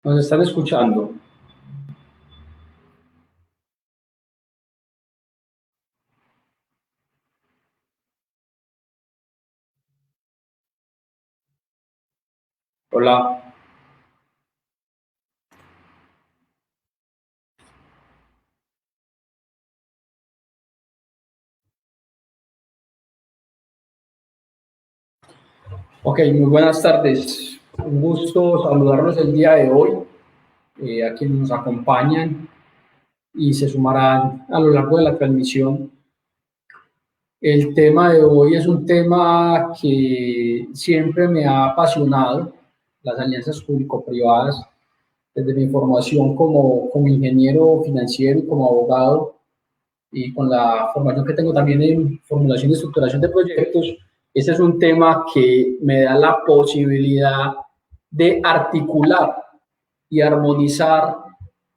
Nos están escuchando. Hola. Ok, muy buenas tardes. Un gusto saludarlos el día de hoy, a quienes nos acompañan y se sumarán a lo largo de la transmisión. El tema de hoy es un tema que siempre me ha apasionado, las alianzas público-privadas, desde mi formación como ingeniero financiero y como abogado, y con la formación que tengo también en formulación y estructuración de proyectos. Ese es un tema que me da la posibilidad de articular y armonizar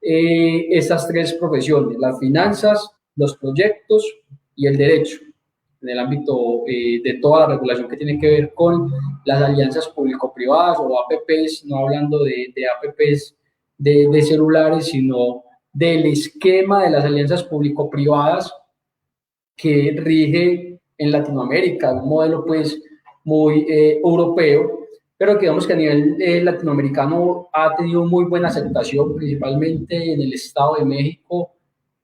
esas tres profesiones: las finanzas, los proyectos y el derecho, en el ámbito de toda la regulación que tiene que ver con las alianzas público-privadas o APPs, no hablando de APPs de celulares, sino del esquema de las alianzas público-privadas que rige en Latinoamérica, un modelo pues muy europeo, pero que digamos que a nivel latinoamericano ha tenido muy buena aceptación, principalmente en el Estado de México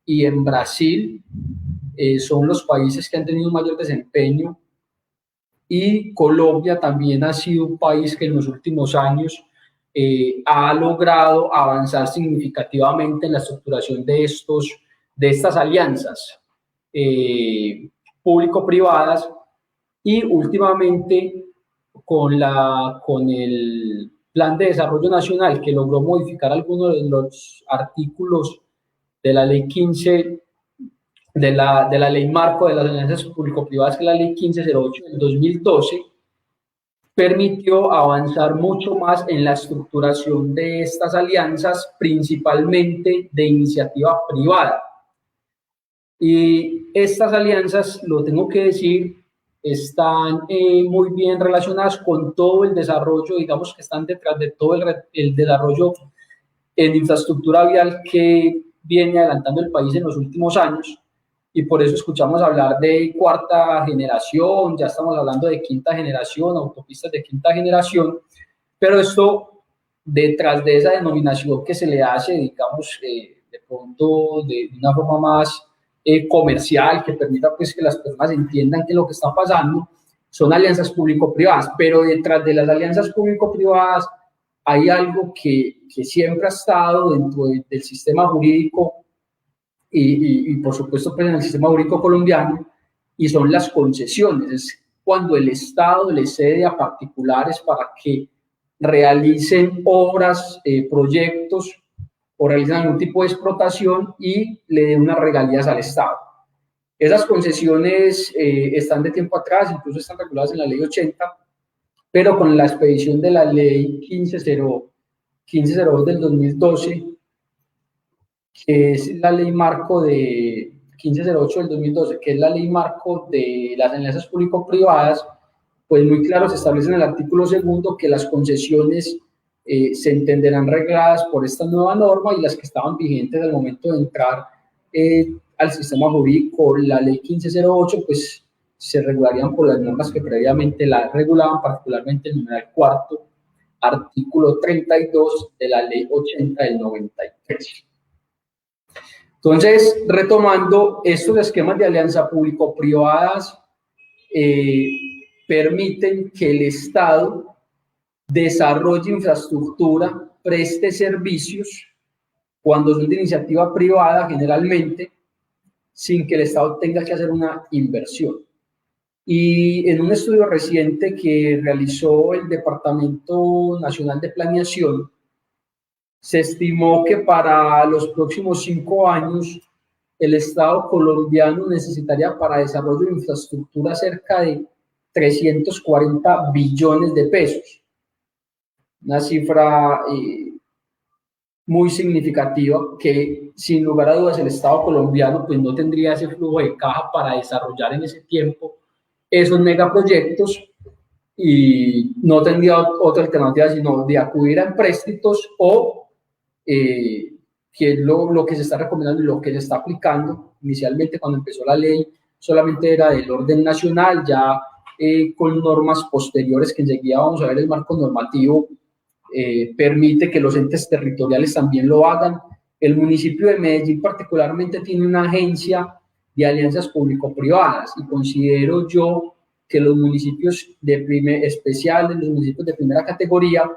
y en Brasil. Son los países que han tenido un mayor desempeño, y Colombia también ha sido un país que en los últimos años ha logrado avanzar significativamente en la estructuración de estas alianzas público-privadas, y últimamente con el Plan de Desarrollo Nacional, que logró modificar algunos de los artículos de la Ley 15, de la Ley Marco de las Alianzas Público-Privadas, que es la Ley 1508 del 2012, permitió avanzar mucho más en la estructuración de estas alianzas, principalmente de iniciativa privada. Y estas alianzas, lo tengo que decir, están muy bien relacionadas con todo el desarrollo, digamos que están detrás de todo el desarrollo en infraestructura vial que viene adelantando el país en los últimos años, y por eso escuchamos hablar de cuarta generación, ya estamos hablando de quinta generación, autopistas de quinta generación, pero esto, detrás de esa denominación que se le hace, digamos, de pronto de una forma más comercial, que permita pues que las personas entiendan qué es lo que está pasando, son alianzas público-privadas, pero detrás de las alianzas público-privadas hay algo que siempre ha estado dentro del sistema jurídico y por supuesto pues en el sistema jurídico colombiano, y son las concesiones. Es cuando el Estado le cede a particulares para que realicen obras, proyectos, o realicen algún tipo de explotación y le den unas regalías al Estado. Esas concesiones están de tiempo atrás, incluso están reguladas en la Ley 80, pero con la expedición de la Ley 1502 del 2012, que es la ley marco de 1508 del 2012, que es la ley marco de las alianzas público-privadas, pues muy claro se establece en el artículo segundo que las concesiones se entenderán regladas por esta nueva norma, y las que estaban vigentes al momento de entrar al sistema jurídico, la ley 1508, pues se regularían por las normas que previamente la regulaban, particularmente el numeral cuarto, artículo 32 de la ley 80 del 93. Entonces, retomando, estos esquemas de alianza público-privadas permiten que el Estado desarrolle infraestructura, preste servicios, cuando son de iniciativa privada generalmente, sin que el Estado tenga que hacer una inversión. Y en un estudio reciente que realizó el Departamento Nacional de Planeación, se estimó que para los próximos 5 años el Estado colombiano necesitaría para desarrollo de infraestructura cerca de 340 billones de pesos. Una cifra muy significativa que, sin lugar a dudas, el Estado colombiano pues no tendría ese flujo de caja para desarrollar en ese tiempo esos megaproyectos, y no tendría otra alternativa sino de acudir a empréstitos o que es lo que se está recomendando y lo que se está aplicando. Inicialmente, cuando empezó la ley, solamente era del orden nacional, ya con normas posteriores que enseguida vamos a ver el marco normativo, permite que los entes territoriales también lo hagan. El municipio de Medellín particularmente tiene una agencia de alianzas público-privadas y considero yo que los municipios especiales, los municipios de primera categoría,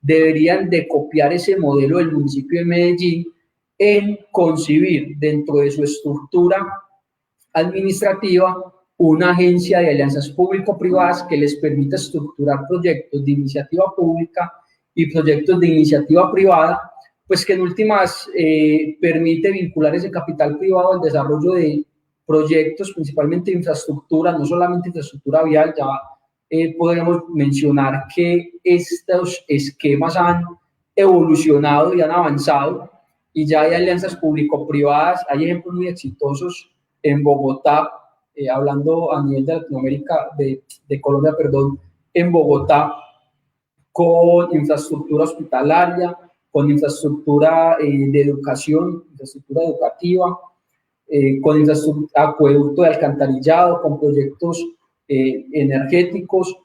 deberían de copiar ese modelo del municipio de Medellín en concebir dentro de su estructura administrativa una agencia de alianzas público-privadas que les permita estructurar proyectos de iniciativa pública y proyectos de iniciativa privada, pues que en últimas permite vincular ese capital privado al desarrollo de proyectos, principalmente de infraestructura, no solamente infraestructura vial. Ya podemos mencionar que estos esquemas han evolucionado y han avanzado, y ya hay alianzas público-privadas, hay ejemplos muy exitosos en Bogotá, hablando a nivel de Latinoamérica, de Colombia, perdón, en Bogotá, con infraestructura hospitalaria, con infraestructura de educación, infraestructura educativa, con infraestructura, acueducto de alcantarillado, con proyectos energéticos.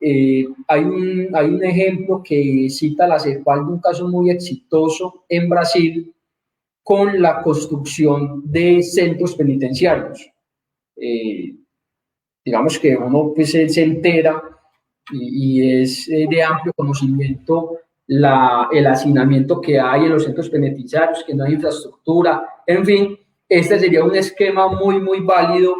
Hay un ejemplo que cita la CEPAL de un caso muy exitoso en Brasil con la construcción de centros penitenciarios. Digamos que uno pues, se entera y es de amplio conocimiento el hacinamiento que hay en los centros penitenciarios, que no hay infraestructura, en fin, este sería un esquema muy válido.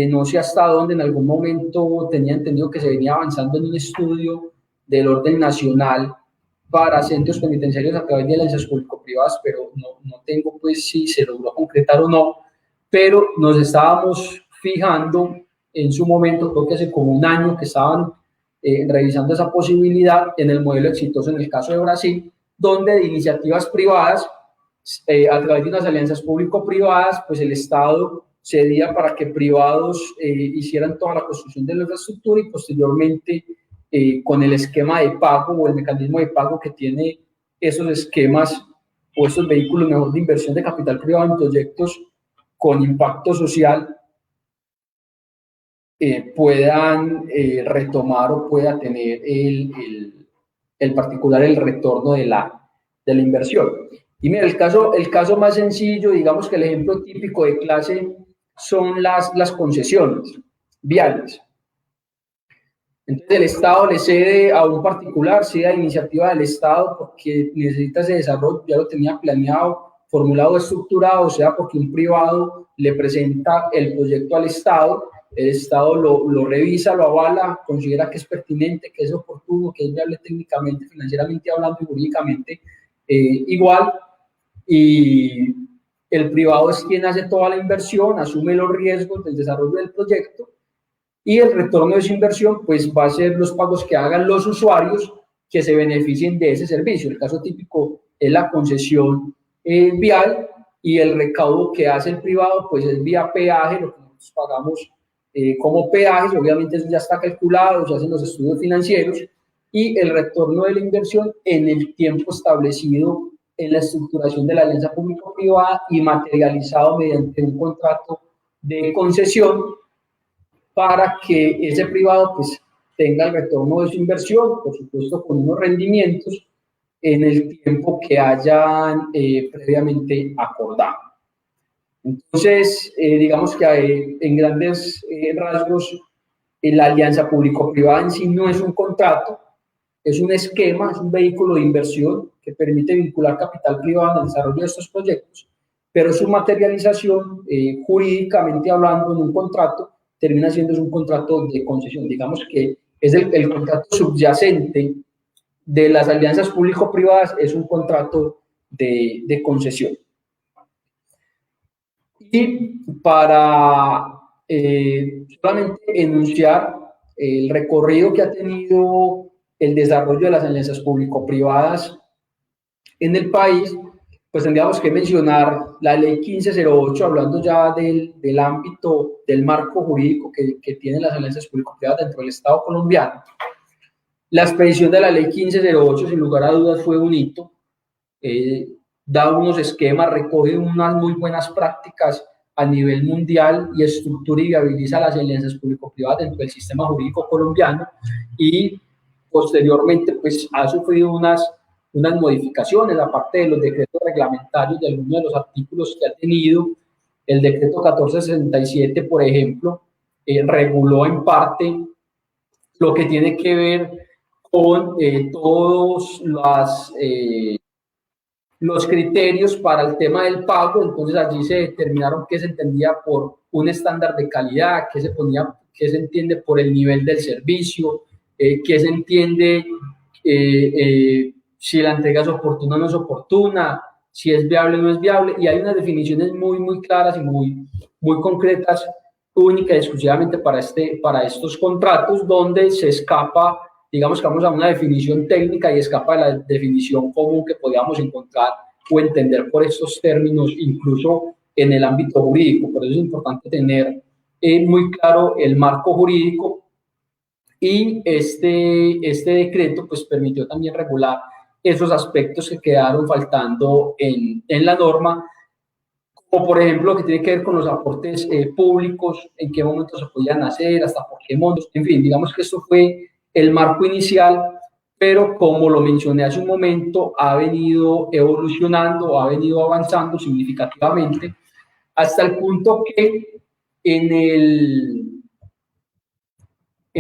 No sé hasta dónde, en algún momento tenía entendido que se venía avanzando en un estudio del orden nacional para centros penitenciarios a través de alianzas público-privadas, pero no tengo pues si se logró concretar o no, pero nos estábamos fijando en su momento, creo que hace como un año que estaban revisando esa posibilidad en el modelo exitoso en el caso de Brasil, donde de iniciativas privadas, a través de unas alianzas público-privadas, pues el Estado cedía para que privados hicieran toda la construcción de la infraestructura y posteriormente con el esquema de pago o el mecanismo de pago que tiene esos esquemas o esos vehículos mejor de inversión de capital privado en proyectos con impacto social, puedan retomar o pueda tener el particular el retorno de la inversión. Y mira, el caso más sencillo, digamos que el ejemplo típico de clase son las concesiones viales. Entonces el Estado le cede a un particular, cede a iniciativa del Estado porque necesita ese desarrollo, ya lo tenía planeado, formulado, estructurado, o sea, porque un privado le presenta el proyecto al Estado, el Estado lo revisa, lo avala, considera que es pertinente, que es oportuno, que es viable técnicamente, financieramente hablando y jurídicamente igual, y el privado es quien hace toda la inversión, asume los riesgos del desarrollo del proyecto, y el retorno de esa inversión pues va a ser los pagos que hagan los usuarios que se beneficien de ese servicio. El caso típico es la concesión vial, y el recaudo que hace el privado pues es vía peaje, lo que nosotros pagamos como peajes. Obviamente eso ya está calculado, se hacen los estudios financieros, y el retorno de la inversión en el tiempo establecido en la estructuración de la alianza público-privada y materializado mediante un contrato de concesión, para que ese privado pues tenga el retorno de su inversión, por supuesto con unos rendimientos en el tiempo que hayan previamente acordado. Entonces, digamos que en grandes rasgos, la alianza público-privada en sí no es un contrato, es un esquema, es un vehículo de inversión que permite vincular capital privado en el desarrollo de estos proyectos, pero su materialización, jurídicamente hablando, en un contrato, termina siendo un contrato de concesión. Digamos que es el contrato subyacente de las alianzas público-privadas, es un contrato de concesión. Y para solamente enunciar el recorrido que ha tenido el desarrollo de las alianzas público-privadas en el país, pues tendríamos que mencionar la ley 1508, hablando ya del ámbito, del marco jurídico que tienen las alianzas público-privadas dentro del Estado colombiano. La expedición de la ley 1508, sin lugar a dudas, fue un hito. da unos esquemas, recoge unas muy buenas prácticas a nivel mundial y estructura y viabiliza las alianzas público-privadas dentro del sistema jurídico colombiano, y posteriormente pues ha sufrido unas modificaciones, aparte de los decretos reglamentarios de algunos de los artículos que ha tenido. El decreto 1467, por ejemplo, reguló en parte lo que tiene que ver con todos los criterios para el tema del pago. Entonces allí se determinaron qué se entendía por un estándar de calidad, qué se entiende por el nivel del servicio, qué se entiende si la entrega es oportuna o no es oportuna, si es viable o no es viable, y hay unas definiciones muy, muy claras y muy, muy concretas, única y exclusivamente para estos contratos, donde se escapa, digamos que vamos a una definición técnica y escapa de la definición común que podíamos encontrar o entender por estos términos, incluso en el ámbito jurídico. Por eso es importante tener muy claro el marco jurídico, y este decreto pues permitió también regular esos aspectos que quedaron faltando en la norma, como por ejemplo lo que tiene que ver con los aportes públicos, en qué momento se podían hacer, hasta por qué montos, en fin, digamos que esto fue el marco inicial, pero como lo mencioné hace un momento, ha venido evolucionando, ha venido avanzando significativamente, hasta el punto que en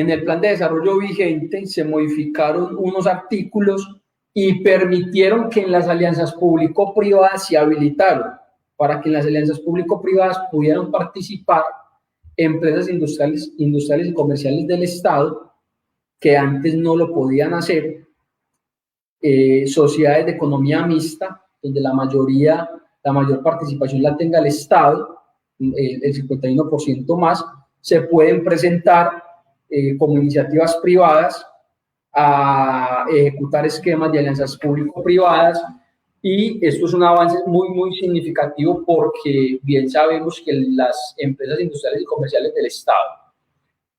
el plan de desarrollo vigente se modificaron unos artículos y permitieron que en las alianzas público-privadas se habilitaron, para que en las alianzas público-privadas pudieran participar empresas industriales y comerciales del Estado, que antes no lo podían hacer, sociedades de economía mixta, donde la mayor participación la tenga el Estado, el 51% más, se pueden presentar como iniciativas privadas a ejecutar esquemas de alianzas público-privadas, y esto es un avance muy, muy significativo, porque bien sabemos que las empresas industriales y comerciales del Estado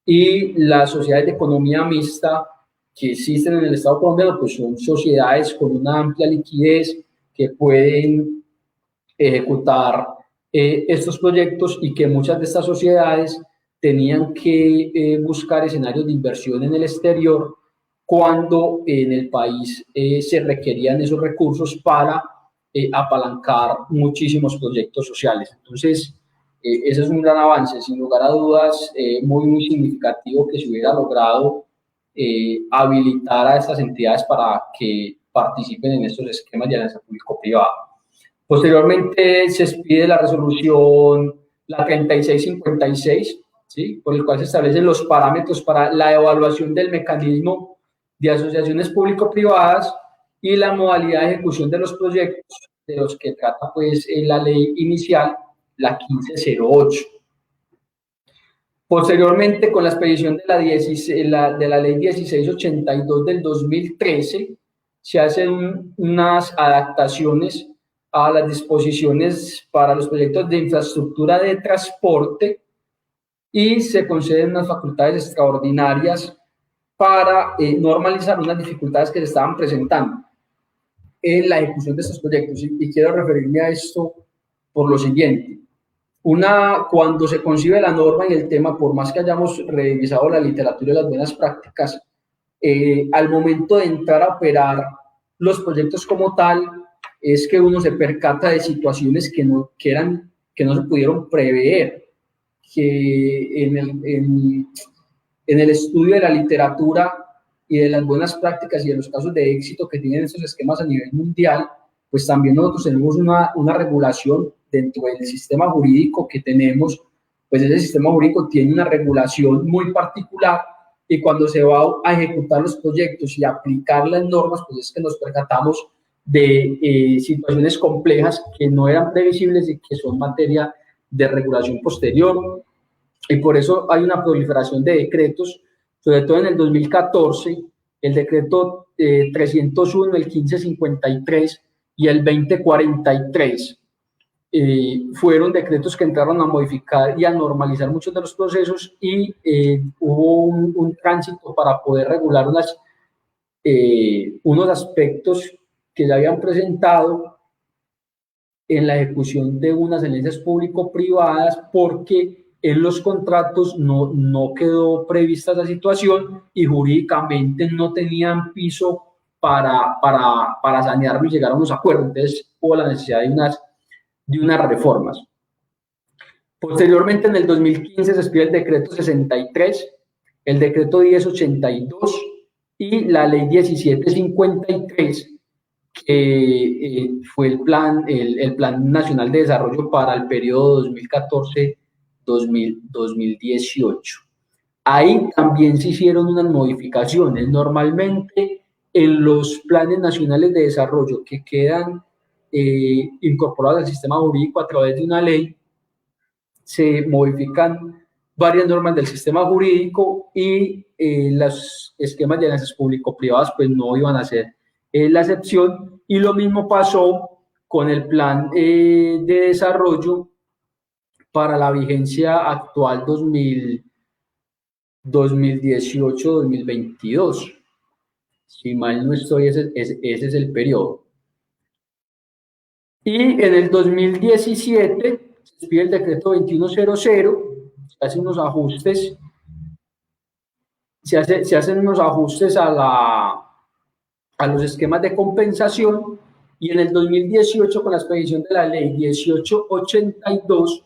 y las sociedades de economía mixta que existen en el Estado colombiano, pues son sociedades con una amplia liquidez que pueden ejecutar estos proyectos, y que muchas de estas sociedades tenían que buscar escenarios de inversión en el exterior cuando en el país se requerían esos recursos para apalancar muchísimos proyectos sociales. Entonces, ese es un gran avance, sin lugar a dudas, muy, muy significativo, que se hubiera logrado habilitar a estas entidades para que participen en estos esquemas de alianza público-privada. Posteriormente se expide la resolución, la 3656, ¿sí?, por el cual se establecen los parámetros para la evaluación del mecanismo de asociaciones público-privadas y la modalidad de ejecución de los proyectos, de los que trata pues la ley inicial, la 1508. Posteriormente, con la expedición de la ley 1682 del 2013, se hacen unas adaptaciones a las disposiciones para los proyectos de infraestructura de transporte, y se conceden unas facultades extraordinarias para normalizar unas dificultades que se estaban presentando en la ejecución de estos proyectos. Y quiero referirme a esto por lo siguiente. Cuando se concibe la norma y el tema, por más que hayamos revisado la literatura y las buenas prácticas, al momento de entrar a operar los proyectos como tal, es que uno se percata de situaciones que no se pudieron prever, que en el estudio de la literatura y de las buenas prácticas y de los casos de éxito que tienen estos esquemas a nivel mundial, pues también nosotros tenemos una regulación dentro del sistema jurídico que tenemos. Pues ese sistema jurídico tiene una regulación muy particular, y cuando se va a ejecutar los proyectos y aplicar las normas, pues es que nos percatamos de situaciones complejas que no eran previsibles y que son materia de regulación posterior. Y por eso hay una proliferación de decretos, sobre todo en el 2014, el decreto 301, el 1553 y el 2043. Fueron decretos que entraron a modificar y a normalizar muchos de los procesos, y hubo un tránsito para poder regular unos aspectos que se habían presentado en la ejecución de unas alianzas público-privadas, porque en los contratos no quedó prevista esa situación y jurídicamente no tenían piso para sanearlo y llegar a unos acuerdos. Entonces hubo la necesidad de unas reformas. Posteriormente, en el 2015 se expide el decreto 63, el decreto 1082 y la ley 1753, que fue el Plan Nacional de Desarrollo para el periodo 2014-2018. Ahí también se hicieron unas modificaciones. Normalmente en los planes nacionales de desarrollo que quedan incorporados al sistema jurídico a través de una ley, se modifican varias normas del sistema jurídico y los esquemas de alianzas público-privadas pues no iban a ser la excepción, y lo mismo pasó con el plan de desarrollo para la vigencia actual 2018-2022. Si mal no estoy, ese es el periodo. Y en el 2017 se expide el decreto 2100, se hacen unos ajustes, se hacen unos ajustes a los esquemas de compensación, y en el 2018, con la expedición de la ley 1882,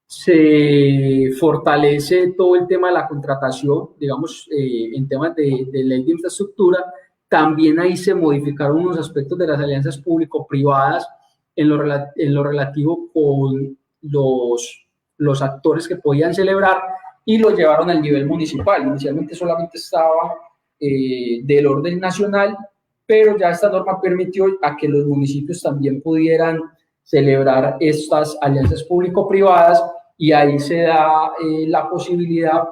se fortalece todo el tema de la contratación, digamos, en temas de ley de infraestructura. También ahí se modificaron unos aspectos de las alianzas público-privadas en lo relativo con los actores que podían celebrar, y lo llevaron al nivel municipal. Inicialmente solamente estaba del orden nacional, pero ya esta norma permitió a que los municipios también pudieran celebrar estas alianzas público-privadas, y ahí se da la posibilidad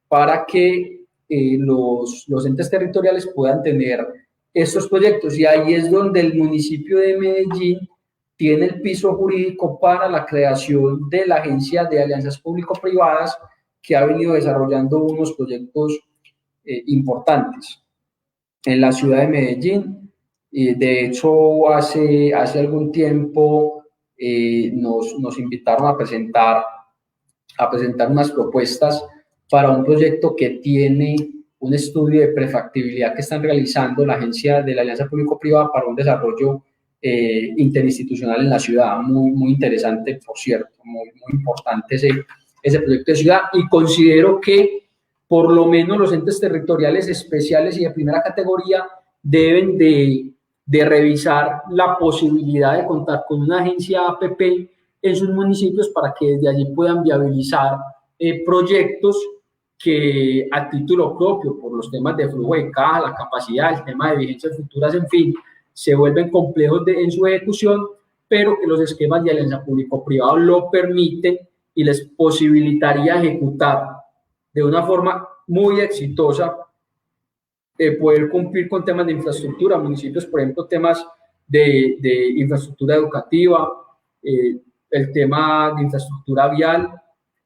para que los entes territoriales puedan tener estos proyectos, y ahí es donde el municipio de Medellín tiene el piso jurídico para la creación de la Agencia de Alianzas Público-Privadas, que ha venido desarrollando unos proyectos importantes en la ciudad de Medellín. De hecho, hace algún tiempo nos invitaron a presentar unas propuestas para un proyecto que tiene un estudio de prefactibilidad que están realizando la Agencia de la Alianza Público-Privada para un desarrollo interinstitucional en la ciudad. Muy interesante, por cierto, muy importante ese proyecto de ciudad, y considero que por lo menos los entes territoriales especiales y de primera categoría deben de revisar la posibilidad de contar con una agencia APP en sus municipios, para que desde allí puedan viabilizar proyectos que a título propio, por los temas de flujo de caja, la capacidad, el tema de vigencias futuras, en fin, se vuelven complejos en su ejecución, pero que los esquemas de alianza público-privado lo permiten y les posibilitaría ejecutar de una forma muy exitosa, poder cumplir con temas de infraestructura, municipios, por ejemplo, temas de infraestructura educativa, el tema de infraestructura vial,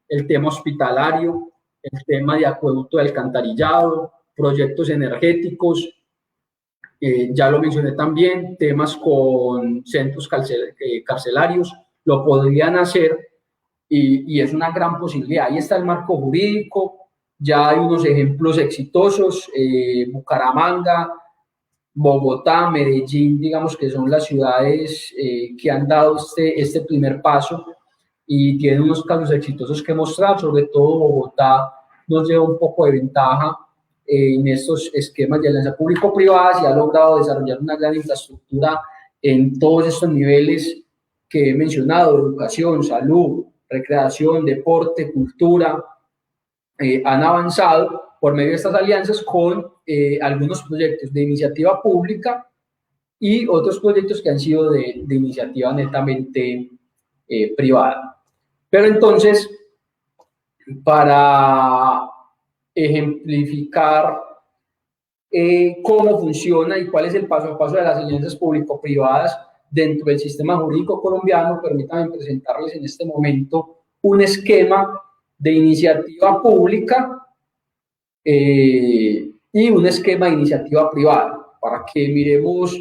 el tema hospitalario, el tema de acueducto de alcantarillado, proyectos energéticos, ya lo mencioné también, temas con centros carcelarios, lo podrían hacer, y es una gran posibilidad. Ahí está el marco jurídico, ya hay unos ejemplos exitosos, Bucaramanga, Bogotá, Medellín, digamos que son las ciudades que han dado este primer paso y tienen unos casos exitosos que mostrar. Sobre todo Bogotá nos lleva un poco de ventaja en estos esquemas de alianza público-privadas, y ha logrado desarrollar una gran infraestructura en todos estos niveles que he mencionado: educación, salud, recreación, deporte, cultura. Han avanzado por medio de estas alianzas con algunos proyectos de iniciativa pública y otros proyectos que han sido de iniciativa netamente privada. Pero entonces, para ejemplificar cómo funciona y cuál es el paso a paso de las alianzas público-privadas dentro del sistema jurídico colombiano, permítanme presentarles en este momento un esquema de iniciativa pública y un esquema de iniciativa privada, para que miremos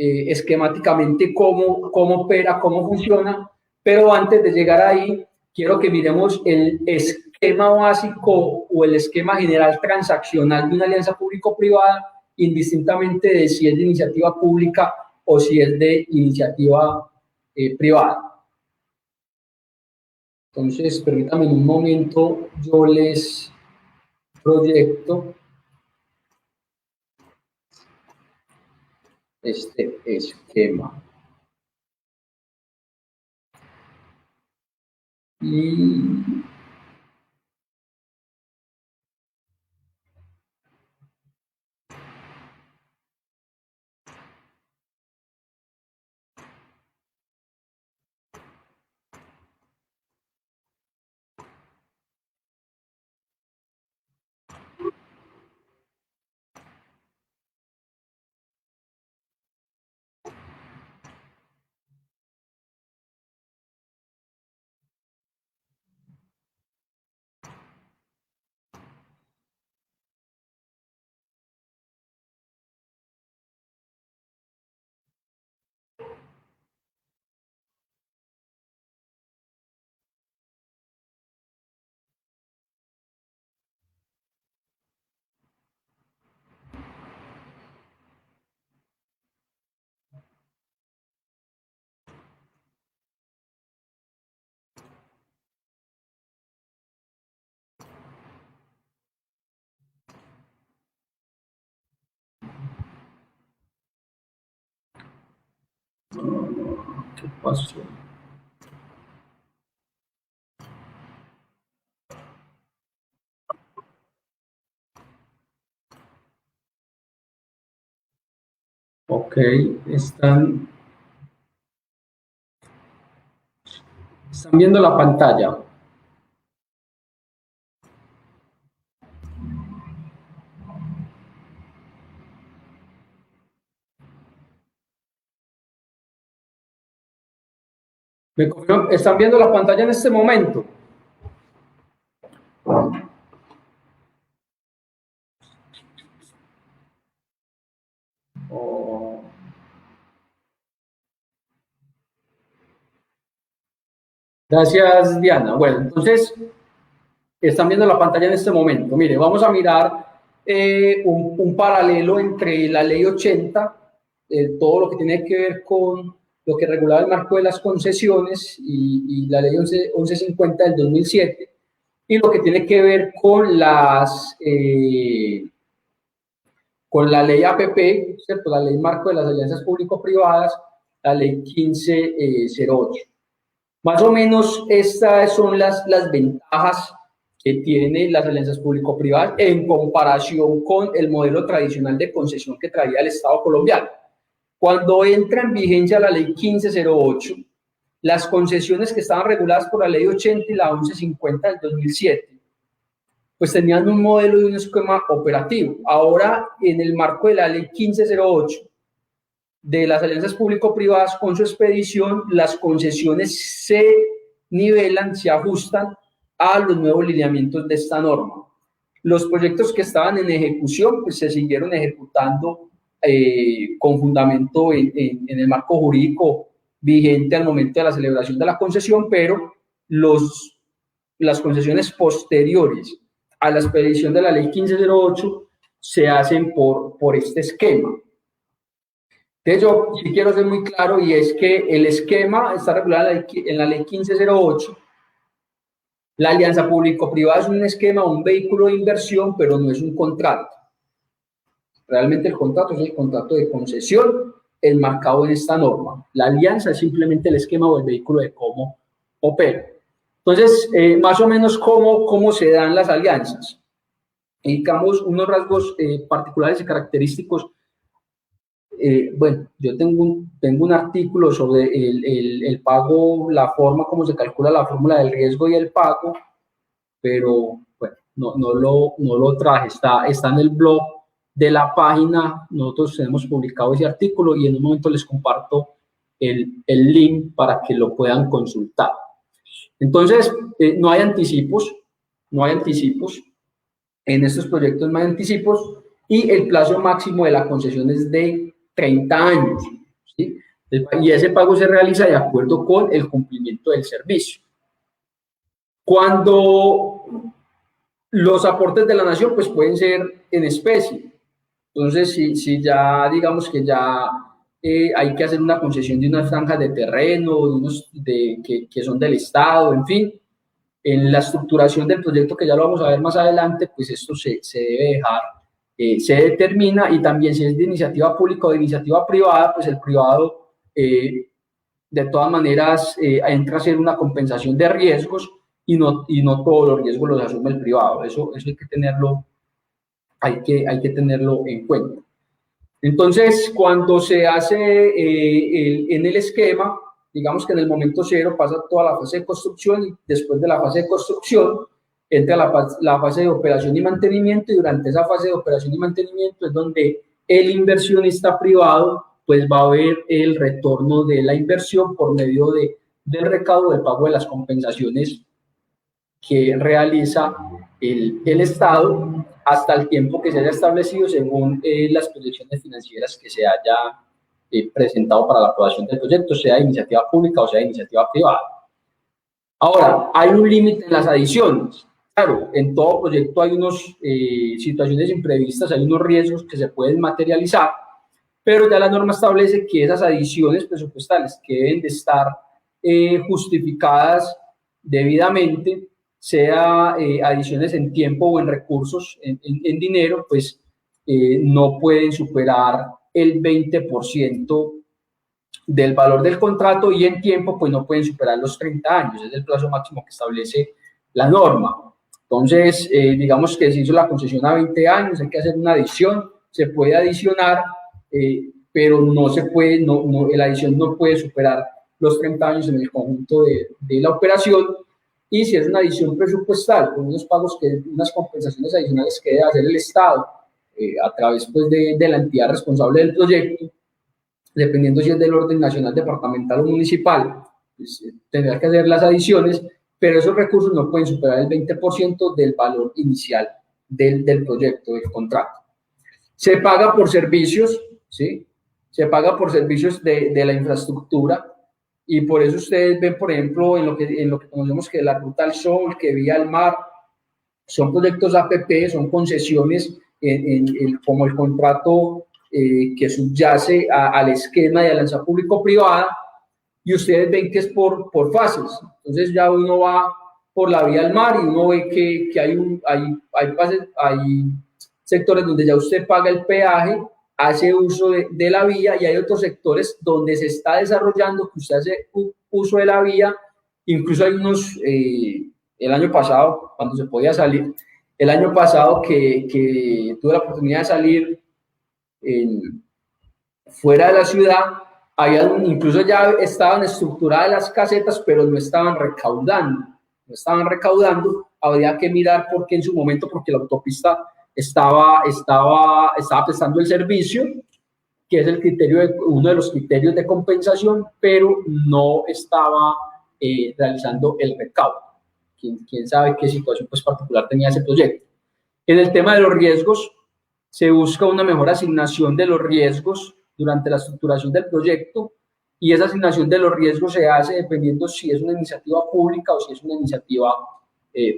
esquemáticamente cómo opera, cómo funciona, pero antes de llegar ahí, quiero que miremos el esquema básico o el esquema general transaccional de una alianza público-privada, indistintamente de si es de iniciativa pública o si es de iniciativa privada. Entonces, permítanme un momento, yo les proyecto este esquema. Y ¿qué pasó? Ok, están viendo la pantalla. ¿Están viendo la pantalla en este momento? Oh. Gracias, Diana. Bueno, entonces, están viendo la pantalla en este momento. Mire, vamos a mirar un paralelo entre la ley 80, todo lo que tiene que ver con lo que regulaba el marco de las concesiones y la ley 1150 del 2007, y lo que tiene que ver con con la ley APP, ¿cierto? La ley marco de las alianzas público-privadas, la ley 1508. Más o menos estas son las ventajas que tienen las alianzas público-privadas en comparación con el modelo tradicional de concesión que traía el Estado colombiano. Cuando entra en vigencia la ley 1508, las concesiones que estaban reguladas por la ley 80 y la 1150 del 2007, pues tenían un modelo y un esquema operativo. Ahora, en el marco de la ley 1508, de las alianzas público-privadas con su expedición, las concesiones se nivelan, se ajustan a los nuevos lineamientos de esta norma. Los proyectos que estaban en ejecución pues se siguieron ejecutando con fundamento en el marco jurídico vigente al momento de la celebración de la concesión, pero las concesiones posteriores a la expedición de la ley 1508 se hacen por este esquema. Entonces yo sí quiero ser muy claro, y es que el esquema está regulado en la ley 1508. La alianza público-privada es un esquema, un vehículo de inversión, pero no es un contrato. Realmente el contrato es el contrato de concesión enmarcado en esta norma. La alianza es simplemente el esquema o el vehículo de cómo opera. Entonces, más o menos cómo se dan las alianzas. Indicamos unos rasgos particulares y característicos. Bueno, yo tengo un artículo sobre el pago, la forma como se calcula la fórmula del riesgo y el pago, pero bueno, no lo traje, está en el blog de la página. Nosotros tenemos publicado ese artículo y en un momento les comparto el link para que lo puedan consultar. Entonces, no hay anticipos, en estos proyectos no hay anticipos, y el plazo máximo de la concesión es de 30 años. Y ese pago se realiza de acuerdo con el cumplimiento del servicio. Cuando los aportes de la nación pues pueden ser en especie. Entonces, si ya digamos que ya hay que hacer una concesión de unas franjas de terreno, que son del Estado, en fin, en la estructuración del proyecto, que ya lo vamos a ver más adelante, pues esto se debe dejar, se determina, y también si es de iniciativa pública o de iniciativa privada, pues el privado de todas maneras entra a ser una compensación de riesgos y no todos los riesgos los asume el privado. Eso hay que tenerlo, hay que tenerlo en cuenta. Entonces, cuando se hace en el esquema, digamos que en el momento cero pasa toda la fase de construcción, y después de la fase de construcción entra la fase de operación y mantenimiento, y durante esa fase de operación y mantenimiento es donde el inversionista privado pues va a ver el retorno de la inversión por medio del recaudo, del pago de las compensaciones que realiza el Estado hasta el tiempo que se haya establecido según las proyecciones financieras que se haya presentado para la aprobación del proyecto, sea de iniciativa pública o sea de iniciativa privada. Ahora, hay un límite en las adiciones. Claro, en todo proyecto hay unas situaciones imprevistas, hay unos riesgos que se pueden materializar, pero ya la norma establece que esas adiciones presupuestales que deben de estar justificadas debidamente, sea adiciones en tiempo o en recursos, en dinero, pues no pueden superar el 20% del valor del contrato, y en tiempo pues no pueden superar los 30 años, es el plazo máximo que establece la norma. Entonces, digamos que se hizo la concesión a 20 años, hay que hacer una adición, se puede adicionar, pero no se puede, la adición no puede superar los 30 años en el conjunto de la operación. Y si es una adición presupuestal, con unos pagos, unas compensaciones adicionales que debe hacer el Estado a través pues, de la entidad responsable del proyecto, dependiendo si es del orden nacional, departamental o municipal, pues, tendrá que hacer las adiciones, pero esos recursos no pueden superar el 20% del valor inicial del proyecto, del contrato. Se paga por servicios, ¿sí? Se paga por servicios de la infraestructura, y por eso ustedes ven, por ejemplo, en lo que conocemos que la Ruta al Sol, que Vía al Mar, son proyectos APP, son concesiones como el contrato que subyace al esquema de alianza público-privada, y ustedes ven que es por fases. Entonces ya uno va por la Vía al Mar y uno ve que hay sectores donde ya usted paga el peaje, hace uso de la vía, y hay otros sectores donde se está desarrollando que usted hace uso de la vía. Incluso hay unos, el año pasado, cuando se podía salir, el año pasado que tuve la oportunidad de salir fuera de la ciudad, incluso ya estaban estructuradas las casetas, pero no estaban recaudando, habría que mirar por qué en su momento, porque la autopista estaba prestando el servicio, que es uno de los criterios de compensación, pero no estaba realizando el recaudo. ¿Quién sabe qué situación pues, particular tenía ese proyecto? En el tema de los riesgos, se busca una mejor asignación de los riesgos durante la estructuración del proyecto, y esa asignación de los riesgos se hace dependiendo si es una iniciativa pública o si es una iniciativa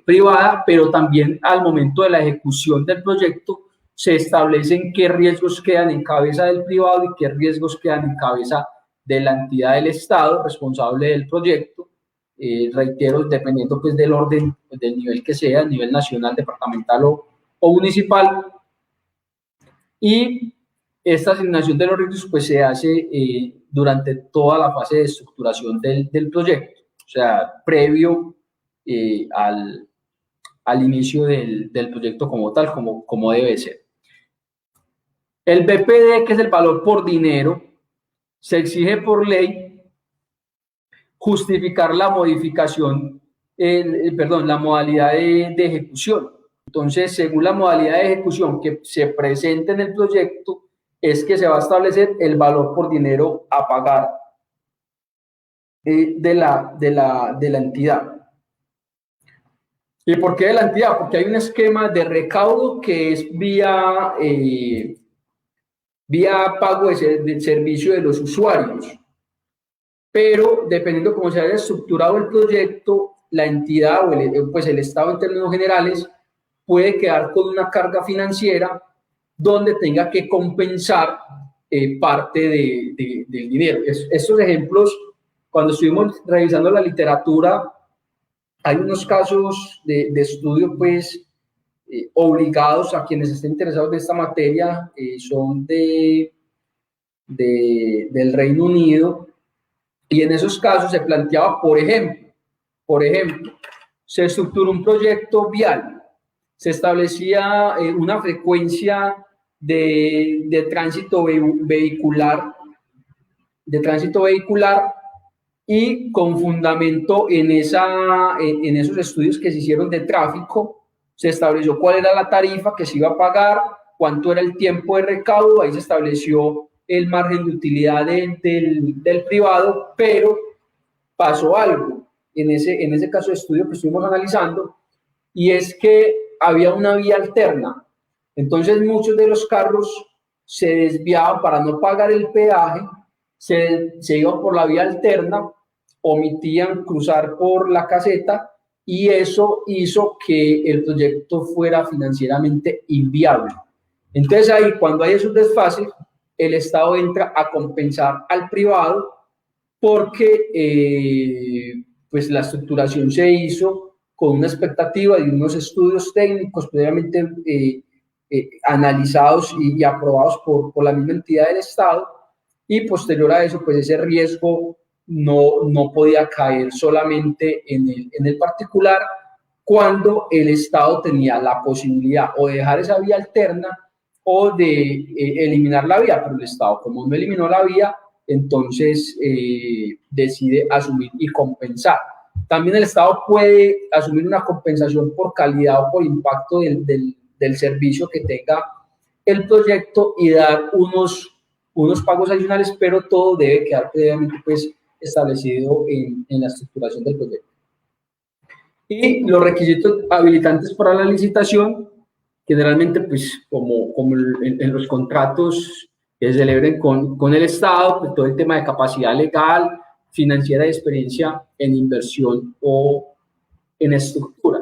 privada, pero también al momento de la ejecución del proyecto se establecen qué riesgos quedan en cabeza del privado y qué riesgos quedan en cabeza de la entidad del Estado responsable del proyecto, reitero, dependiendo pues del orden, del nivel que sea, nivel nacional, departamental o municipal. Y esta asignación de los riesgos pues se hace durante toda la fase de estructuración del proyecto, o sea, previo al inicio del proyecto como tal, como debe ser. El BPD, que es el valor por dinero, se exige por ley justificar la modificación, la modalidad de ejecución. Entonces, según la modalidad de ejecución que se presente en el proyecto, es que se va a establecer el valor por dinero a pagar de la entidad. ¿Y por qué de la entidad? Porque hay un esquema de recaudo que es vía pago de servicio de los usuarios, pero dependiendo cómo se haya estructurado el proyecto, la entidad o el Estado en términos generales puede quedar con una carga financiera donde tenga que compensar parte del dinero. Estos ejemplos, cuando estuvimos revisando la literatura, hay unos casos de estudio, pues, obligados a quienes estén interesados en esta materia, son del Reino Unido, y en esos casos se planteaba, por ejemplo, se estructuró un proyecto vial, se establecía una frecuencia de tránsito vehicular, y con fundamento en esos estudios que se hicieron de tráfico, se estableció cuál era la tarifa que se iba a pagar, cuánto era el tiempo de recaudo, ahí se estableció el margen de utilidad del privado, pero pasó algo en ese caso de estudio que estuvimos analizando, y es que había una vía alterna. Entonces muchos de los carros se desviaban para no pagar el peaje, se iban por la vía alterna, omitían cruzar por la caseta, y eso hizo que el proyecto fuera financieramente inviable. Entonces ahí, cuando hay esos desfases, el Estado entra a compensar al privado porque pues la estructuración se hizo con una expectativa de unos estudios técnicos previamente analizados y aprobados por la misma entidad del Estado, y posterior a eso, pues ese riesgo no podía caer solamente en el particular, cuando el Estado tenía la posibilidad o de dejar esa vía alterna o de eliminar la vía, pero el Estado, como no eliminó la vía, entonces decide asumir y compensar. También el Estado puede asumir una compensación por calidad o por impacto del servicio que tenga el proyecto y dar unos pagos adicionales, pero todo debe quedar previamente, pues, establecido en la estructuración del proyecto. Y los requisitos habilitantes para la licitación, generalmente, pues, como en los contratos que se celebren con el Estado, pues, todo el tema de capacidad legal, financiera y experiencia en inversión o en estructura.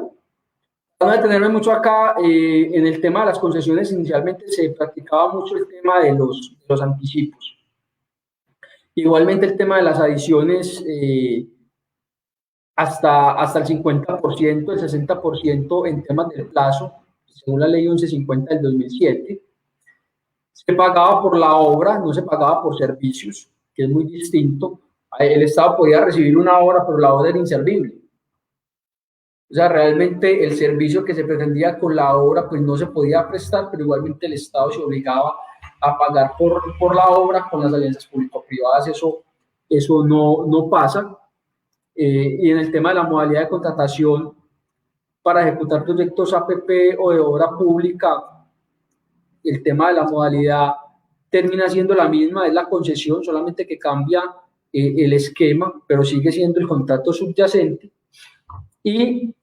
Para no detenerme mucho acá, en el tema de las concesiones, inicialmente se practicaba mucho el tema de los anticipos. Igualmente el tema de las adiciones, hasta el 50%, el 60% en temas del plazo, según la ley 1150 del 2007. Se pagaba por la obra, no se pagaba por servicios, que es muy distinto. El Estado podía recibir una obra, pero la obra era inservible. O sea, realmente el servicio que se pretendía con la obra pues no se podía prestar, pero igualmente el Estado se obligaba a pagar por la obra. Con las alianzas público-privadas eso no pasa. Y en el tema de la modalidad de contratación para ejecutar proyectos APP o de obra pública, el tema de la modalidad termina siendo la misma, es la concesión, solamente que cambia el esquema, pero sigue siendo el contrato subyacente. Y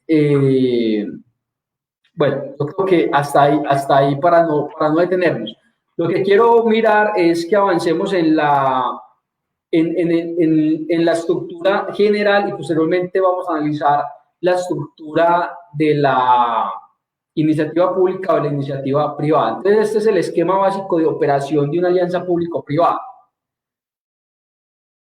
bueno, yo creo que hasta ahí para no detenernos. Lo que quiero mirar es que avancemos en la estructura general, y posteriormente vamos a analizar la estructura de la iniciativa pública o la iniciativa privada. Entonces, este es el esquema básico de operación de una alianza público-privada.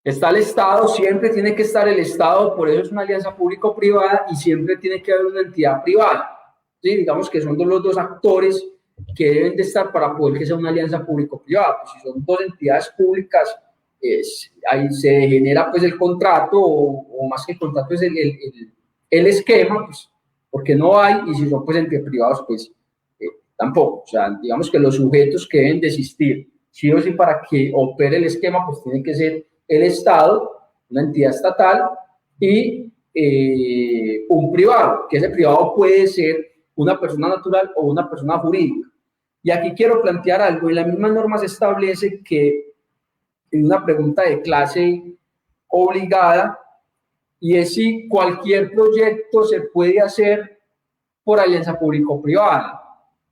Está el Estado, siempre tiene que estar el Estado, por eso es una alianza público-privada, y siempre tiene que haber una entidad privada. ¿Sí? Digamos que son los dos actores que deben de estar para poder que sea una alianza público-privada. Pues si son dos entidades públicas, ahí se genera pues el contrato, o más que el contrato es el esquema, pues, porque no hay, y si son pues entre privados, pues tampoco. O sea, digamos que los sujetos que deben de existir, sí o sí, para que opere el esquema, pues tiene que ser el Estado, una entidad estatal, y un privado, que ese privado puede ser una persona natural o una persona jurídica. Y aquí quiero plantear algo. En la misma norma se establece que en una pregunta de clase obligada, y es si cualquier proyecto se puede hacer por alianza público-privada.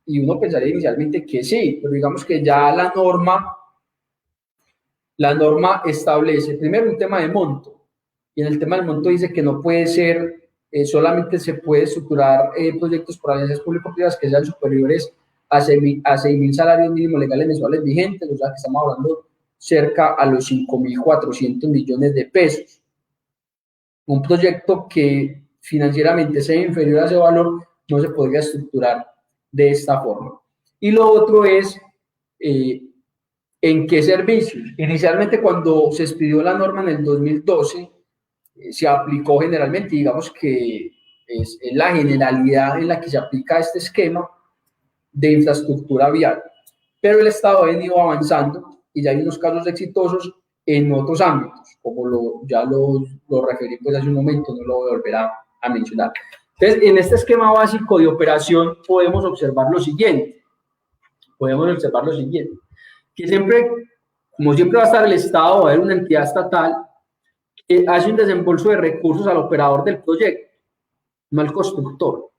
Y uno pensaría inicialmente que sí, pero digamos que ya la norma la norma establece primero un tema de monto, y en el tema del monto dice que no puede ser, solamente se puede estructurar proyectos por alianzas público-privadas que sean superiores a 6.000 salarios mínimos legales mensuales vigentes, o sea que estamos hablando cerca a los 5.400 millones de pesos. Un proyecto que financieramente sea inferior a ese valor no se podría estructurar de esta forma. Y lo otro es en qué servicios. Inicialmente, cuando se expidió la norma en el 2012, se aplicó generalmente, digamos que es la generalidad en la que se aplica este esquema de infraestructura vial. Pero el Estado ha venido avanzando y ya hay unos casos exitosos en otros ámbitos, como ya lo referí pues hace un momento, no lo voy a volver a mencionar. Entonces, en este esquema básico de operación podemos observar lo siguiente, que siempre, como siempre va a estar el Estado, va a haber una entidad estatal que hace un desembolso de recursos al operador del proyecto, no al constructor,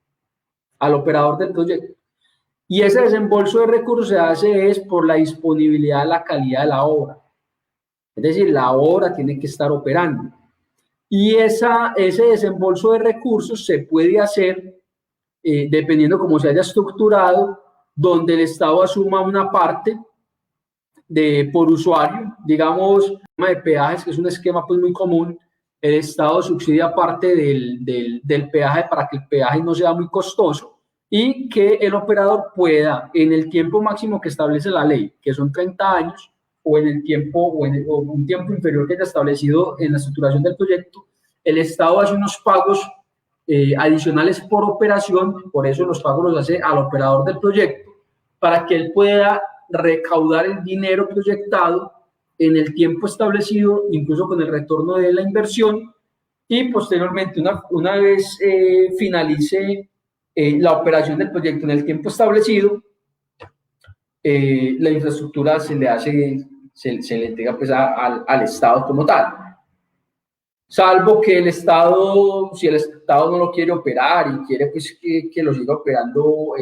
al operador del proyecto. Y ese desembolso de recursos se hace es por la disponibilidad, la calidad de la obra. Es decir, la obra tiene que estar operando. Y ese desembolso de recursos se puede hacer, dependiendo cómo se haya estructurado, donde el Estado asuma una parte por usuario, digamos, de peajes, que es un esquema pues muy común. El Estado subsidia parte del peaje para que el peaje no sea muy costoso y que el operador pueda, en el tiempo máximo que establece la ley, que son 30 años, o en el tiempo, o un tiempo inferior que haya establecido en la estructuración del proyecto, el Estado hace unos pagos adicionales por operación, por eso los pagos los hace al operador del proyecto, para que él pueda recaudar el dinero proyectado en el tiempo establecido, incluso con el retorno de la inversión, y posteriormente, una vez finalice la operación del proyecto en el tiempo establecido, la infraestructura se le entrega pues al Estado como tal. Salvo que el Estado, si el Estado no lo quiere operar y quiere pues que lo siga operando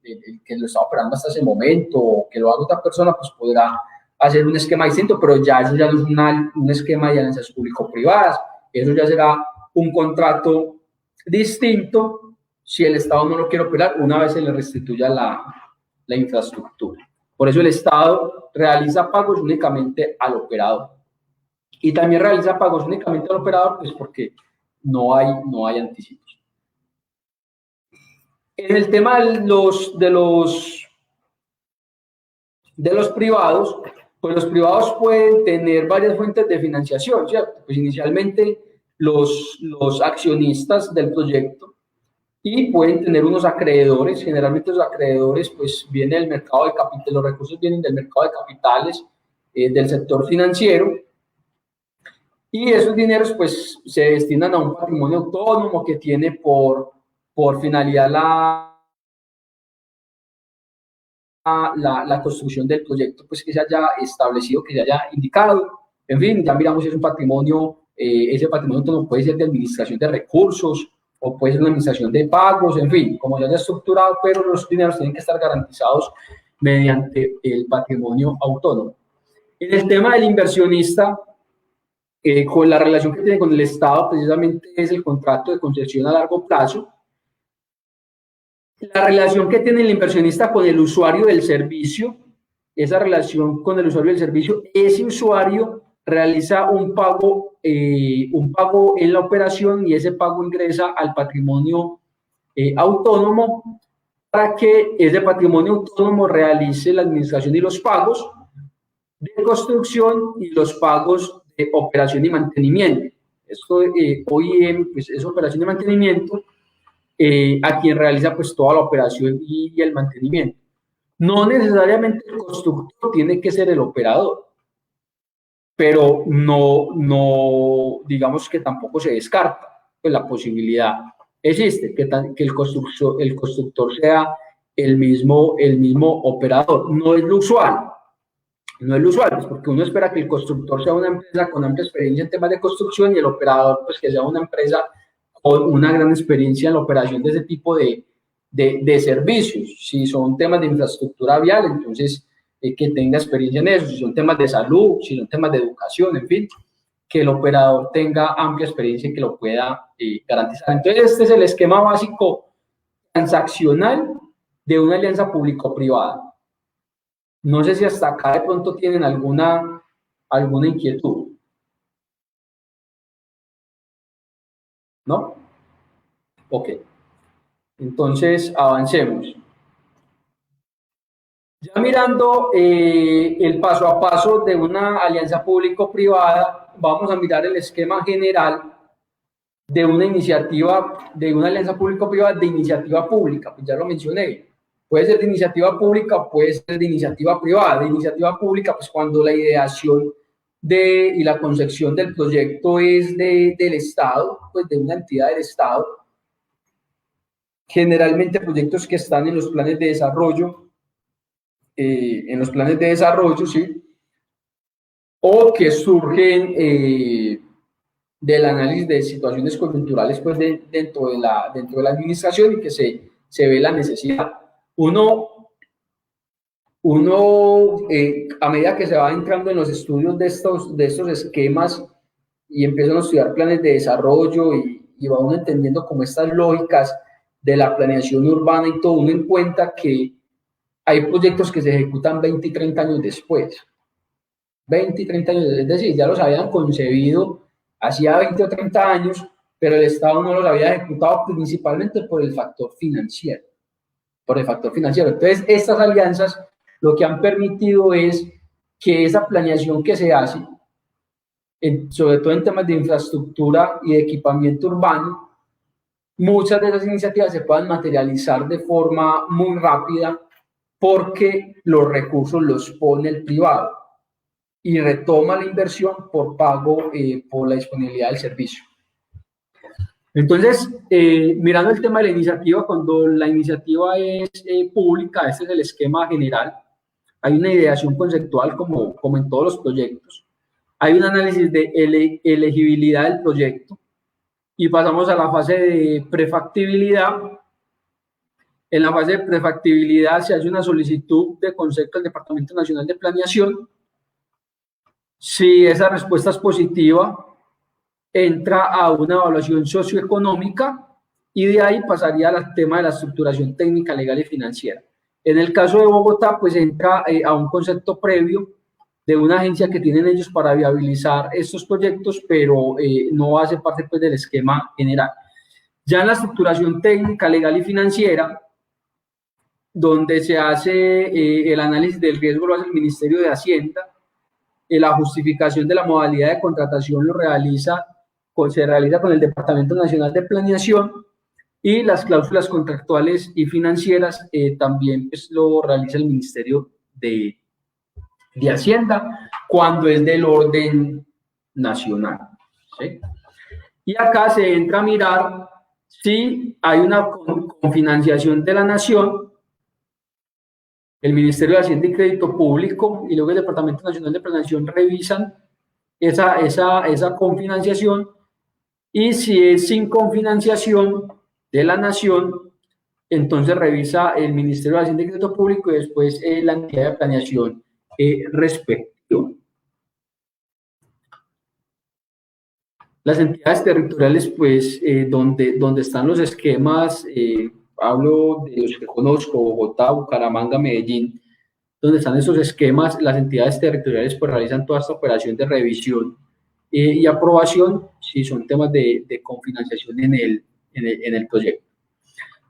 que lo está operando hasta ese momento, o que lo haga otra persona, pues podrá hacer un esquema distinto, pero eso ya no es un esquema de alianzas público-privadas, eso ya será un contrato distinto si el Estado no lo quiere operar una vez se le restituya la infraestructura. Por eso el Estado realiza pagos únicamente al operador. Y también realiza pagos únicamente al operador, pues porque no hay anticipos. En el tema de los privados, pues los privados pueden tener varias fuentes de financiación, ¿cierto? Pues inicialmente los accionistas del proyecto, y pueden tener unos acreedores. Generalmente los acreedores pues vienen del mercado de capital, los recursos vienen del mercado de capitales, del sector financiero, y esos dineros pues se destinan a un patrimonio autónomo que tiene por finalidad la construcción del proyecto pues que se haya establecido, que se haya indicado. En fin, ya miramos si es un patrimonio, ese patrimonio autónomo puede ser de administración de recursos o puede ser una administración de pagos, en fin, como se haya estructurado, pero los dineros tienen que estar garantizados mediante el patrimonio autónomo. En el tema del inversionista, con la relación que tiene con el Estado, precisamente es el contrato de concesión a largo plazo. La relación que tiene el inversionista con el usuario del servicio, esa relación con el usuario del servicio, ese usuario realiza un pago en la operación y ese pago ingresa al patrimonio autónomo para que ese patrimonio autónomo realice la administración y los pagos de construcción y los pagos de operación y mantenimiento. Esto hoy pues, es operación y mantenimiento a quien realiza pues toda la operación y el mantenimiento. No necesariamente el constructor tiene que ser el operador, pero no digamos que tampoco se descarta, pues la posibilidad existe, que el constructor sea el mismo operador. No es lo usual, pues porque uno espera que el constructor sea una empresa con amplia experiencia en temas de construcción y el operador pues que sea una empresa con una gran experiencia en la operación de ese tipo de servicios. Si son temas de infraestructura vial, entonces que tenga experiencia en eso, si son temas de salud, si son temas de educación, en fin, que el operador tenga amplia experiencia y que lo pueda garantizar. Entonces, este es el esquema básico transaccional de una alianza público-privada. No sé si hasta acá de pronto tienen alguna inquietud. ¿No? Ok. Entonces, avancemos. Ya mirando el paso a paso de una alianza público-privada, vamos a mirar el esquema general de una iniciativa, de una alianza público-privada de iniciativa pública, pues ya lo mencioné. Puede ser de iniciativa pública, puede ser de iniciativa privada. De iniciativa pública, pues cuando la ideación y la concepción del proyecto es del Estado, pues de una entidad del Estado. Generalmente proyectos que están en los planes de desarrollo, ¿sí? O que surgen del análisis de situaciones coyunturales pues dentro de la administración y que se ve la necesidad. Uno a medida que se va entrando en los estudios de estos esquemas y empiezan a estudiar planes de desarrollo y va uno entendiendo como estas lógicas de la planeación urbana y todo, uno encuentra que hay proyectos que se ejecutan 20 y 30 años después. 20 y 30 años, es decir, ya los habían concebido hacía 20 o 30 años, pero el Estado no los había ejecutado principalmente por el factor financiero. Entonces, estas alianzas lo que han permitido es que esa planeación que se hace, sobre todo en temas de infraestructura y de equipamiento urbano, muchas de esas iniciativas se puedan materializar de forma muy rápida porque los recursos los pone el privado y retoma la inversión por pago por la disponibilidad del servicio. Entonces, mirando el tema de la iniciativa, cuando la iniciativa es pública, este es el esquema general, hay una ideación conceptual como en todos los proyectos, hay un análisis de elegibilidad del proyecto y pasamos a la fase de prefactibilidad. En la fase de prefactibilidad se hace una solicitud de concepto al Departamento Nacional de Planeación. Si esa respuesta es positiva, entra a una evaluación socioeconómica y de ahí pasaría al tema de la estructuración técnica, legal y financiera. En el caso de Bogotá, pues entra a un concepto previo de una agencia que tienen ellos para viabilizar estos proyectos, pero no hace parte pues, del esquema general. Ya en la estructuración técnica, legal y financiera, donde se hace el análisis del riesgo lo hace el Ministerio de Hacienda, la justificación de la modalidad de contratación se realiza con el Departamento Nacional de Planeación y las cláusulas contractuales y financieras también pues, lo realiza el Ministerio de Hacienda cuando es del orden nacional. ¿Sí? Y acá se entra a mirar si hay una confinanciación de la nación, el Ministerio de Hacienda y Crédito Público y luego el Departamento Nacional de Planeación revisan esa confinanciación y si es sin confinanciación de la nación, entonces revisa el Ministerio de Hacienda y Crédito Público y después la entidad de planeación respectiva. Las entidades territoriales, pues, donde están los esquemas, hablo de los que conozco, Bogotá, Bucaramanga, Medellín, donde están esos esquemas, las entidades territoriales pues realizan toda esta operación de revisión y aprobación si son temas de confinanciación en el proyecto.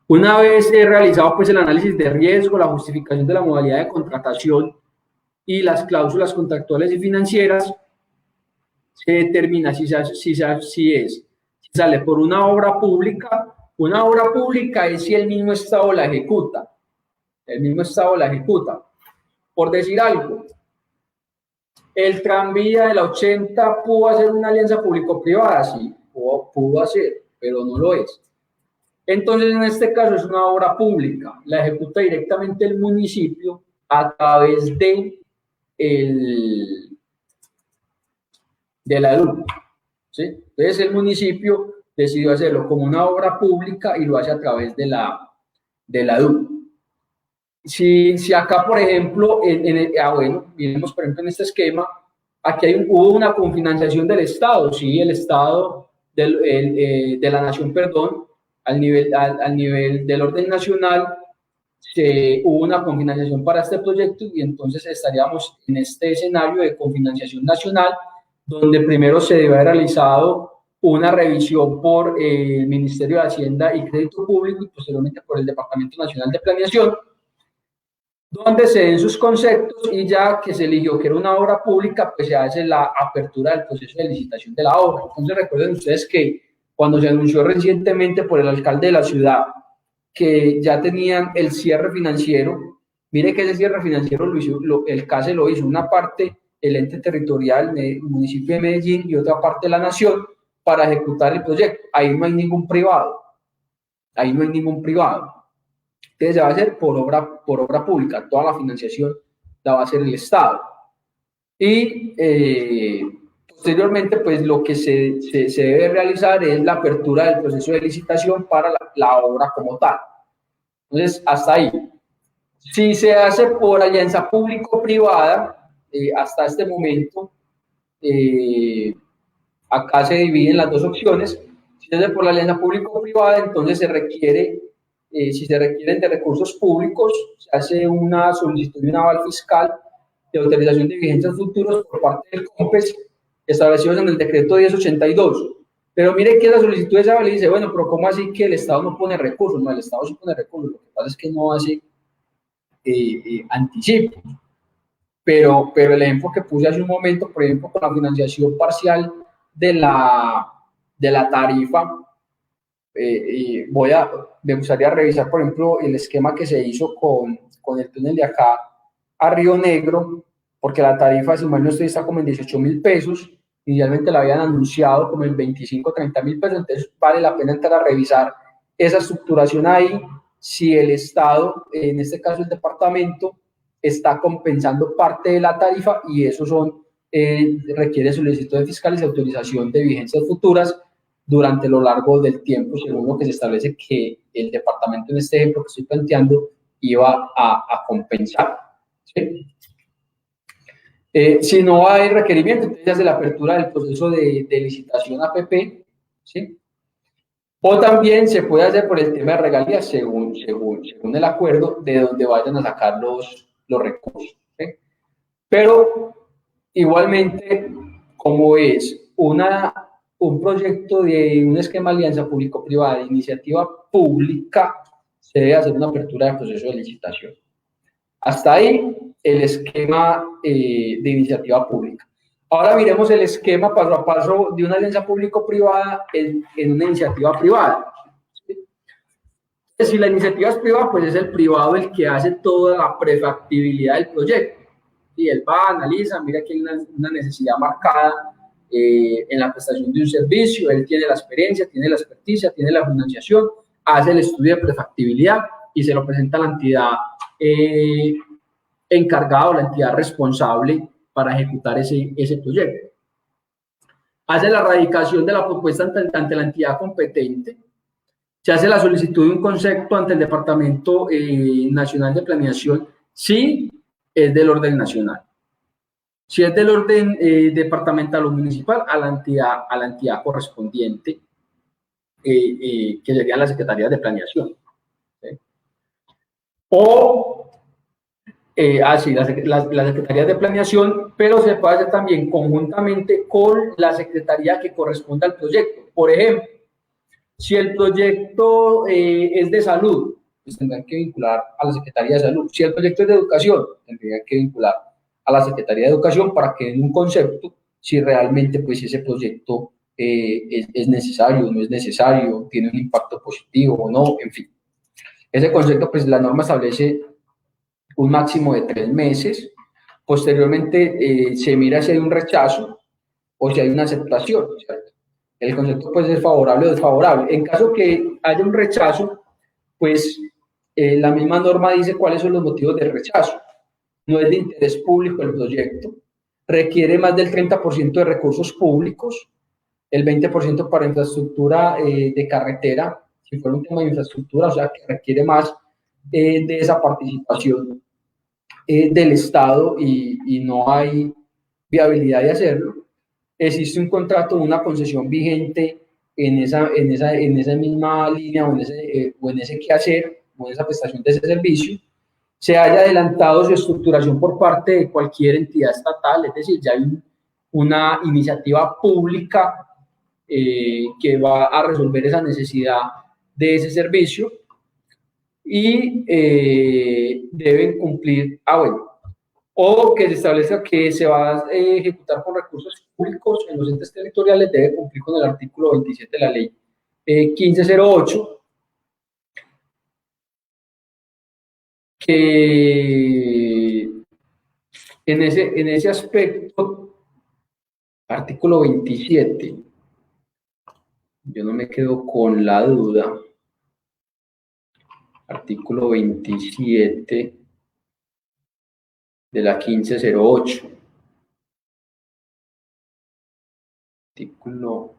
Una vez realizado pues el análisis de riesgo, la justificación de la modalidad de contratación y las cláusulas contractuales y financieras, se determina si sale por una obra pública. Una obra pública es si el mismo Estado la ejecuta. Por decir algo, el tranvía de la 80 pudo hacer una alianza público-privada, sí, pudo hacer, pero no lo es. Entonces, en este caso es una obra pública, la ejecuta directamente el municipio a través de la EDUC, ¿sí? Entonces, el municipio decidió hacerlo como una obra pública y lo hace a través de la EDUC. si acá, por ejemplo, bueno, miremos por ejemplo en este esquema, aquí hubo una confinanciación del Estado, sí, el Estado de la nación, perdón, al nivel del orden nacional, hubo una confinanciación para este proyecto y entonces estaríamos en este escenario de confinanciación nacional, donde primero se debe haber realizado una revisión por el Ministerio de Hacienda y Crédito Público y posteriormente por el Departamento Nacional de Planeación, donde se den sus conceptos y ya que se eligió que era una obra pública, pues se hace la apertura del proceso de licitación de la obra. Entonces recuerden ustedes que cuando se anunció recientemente por el alcalde de la ciudad que ya tenían el cierre financiero, mire que ese cierre financiero el CASE lo hizo una parte el ente territorial, el municipio de Medellín y otra parte la nación para ejecutar el proyecto. Ahí no hay ningún privado, ahí no hay ningún privado. Entonces se va a hacer por obra pública, toda la financiación la va a hacer el Estado. Y posteriormente, pues lo que se debe realizar es la apertura del proceso de licitación para la obra como tal. Entonces, hasta ahí. Si se hace por alianza público-privada, hasta este momento, acá se dividen las dos opciones. Si se hace por la alianza público-privada, entonces se requiere, si se requieren de recursos públicos, se hace una solicitud de un aval fiscal de autorización de vigencias futuros por parte del COMPES, establecidos en el decreto 1082. Pero mire que la solicitud de esa aval dice, bueno, pero ¿cómo así que el Estado no pone recursos? No, el Estado sí pone recursos, lo que pasa es que no hace anticipo. Pero el ejemplo que puse hace un momento, por ejemplo, con la financiación parcial de la tarifa, me gustaría revisar, por ejemplo, el esquema que se hizo con el túnel de acá a Río Negro, porque la tarifa, si mal no estoy, está como en 18.000 pesos, inicialmente la habían anunciado como en 25, 30.000 pesos, entonces vale la pena entrar a revisar esa estructuración ahí, si el Estado, en este caso el departamento, está compensando parte de la tarifa y eso requiere solicitudes fiscales y autorización de vigencias futuras durante lo largo del tiempo, según lo que se establece que el departamento, en este ejemplo que estoy planteando, iba a compensar. ¿Sí? Si no hay requerimiento, entonces se hace la apertura del proceso de licitación APP, ¿sí? O también se puede hacer por el tema de regalías, según el acuerdo de donde vayan a sacar los recursos, ¿sí? Pero igualmente, como es un proyecto de un esquema de alianza público-privada de iniciativa pública, se debe hacer una apertura del proceso de licitación. Hasta ahí el esquema de iniciativa pública. Ahora miremos el esquema paso a paso de una alianza público-privada en una iniciativa privada. ¿Sí? Si la iniciativa es privada, pues es el privado el que hace toda la prefactibilidad del proyecto. Y él va, analiza, mira que hay una necesidad marcada en la prestación de un servicio, él tiene la experiencia, tiene la experticia, tiene la financiación, hace el estudio de prefactibilidad y se lo presenta a la entidad encargada o la entidad responsable para ejecutar ese proyecto. Hace la radicación de la propuesta ante la entidad competente, se hace la solicitud de un concepto ante el Departamento Nacional de Planeación, si es del orden nacional. Si es del orden departamental o municipal, a la entidad correspondiente, que sería la Secretaría de Planeación. ¿Sí? O la Secretaría de Planeación, pero se puede hacer también conjuntamente con la Secretaría que corresponda al proyecto. Por ejemplo, si el proyecto es de salud, pues tendrán que vincular a la Secretaría de Salud. Si el proyecto es de educación, tendrían que vincular a la Secretaría de Educación para que den un concepto si realmente pues ese proyecto es necesario, no es necesario, tiene un impacto positivo o no, en fin. Ese concepto, pues la norma establece un máximo de 3 meses. Posteriormente se mira si hay un rechazo o si hay una aceptación, ¿cierto? El concepto puede ser favorable o desfavorable. En caso que haya un rechazo, pues la misma norma dice cuáles son los motivos del rechazo. No es de interés público el proyecto, requiere más del 30% de recursos públicos, el 20% para infraestructura de carretera, si fuera un tema de infraestructura, o sea que requiere más de esa participación del Estado y no hay viabilidad de hacerlo, existe un contrato, una concesión vigente en esa misma línea o en ese quehacer o en esa prestación de ese servicio, se haya adelantado su estructuración por parte de cualquier entidad estatal, es decir, ya hay una iniciativa pública que va a resolver esa necesidad de ese servicio y deben cumplir, o que se establezca que se va a ejecutar con recursos públicos en los entes territoriales, debe cumplir con el artículo 27 de la ley 1508, que en ese aspecto, artículo 27, yo no me quedo con la duda, artículo 27 de la 1508, artículo,